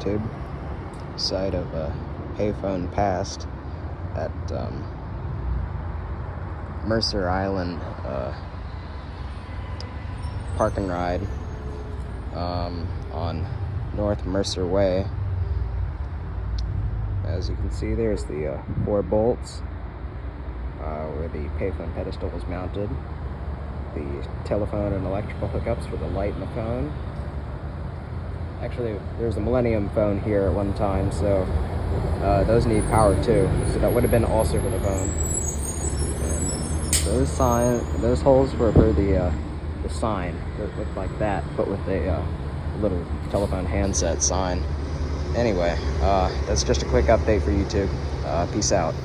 YouTube. Site of Payphone Past at Mercer Island Park and Ride on North Mercer Way. As you can see, there's the 4 bolts where the payphone pedestal was mounted, the telephone and electrical hookups for the light and the phone. Actually, there's a Millennium phone here at one time, so those need power too. So that would have been also for the phone. And those holes were for the sign that looked like that, but with a little telephone handset sign. Anyway, that's just a quick update for YouTube. Peace out.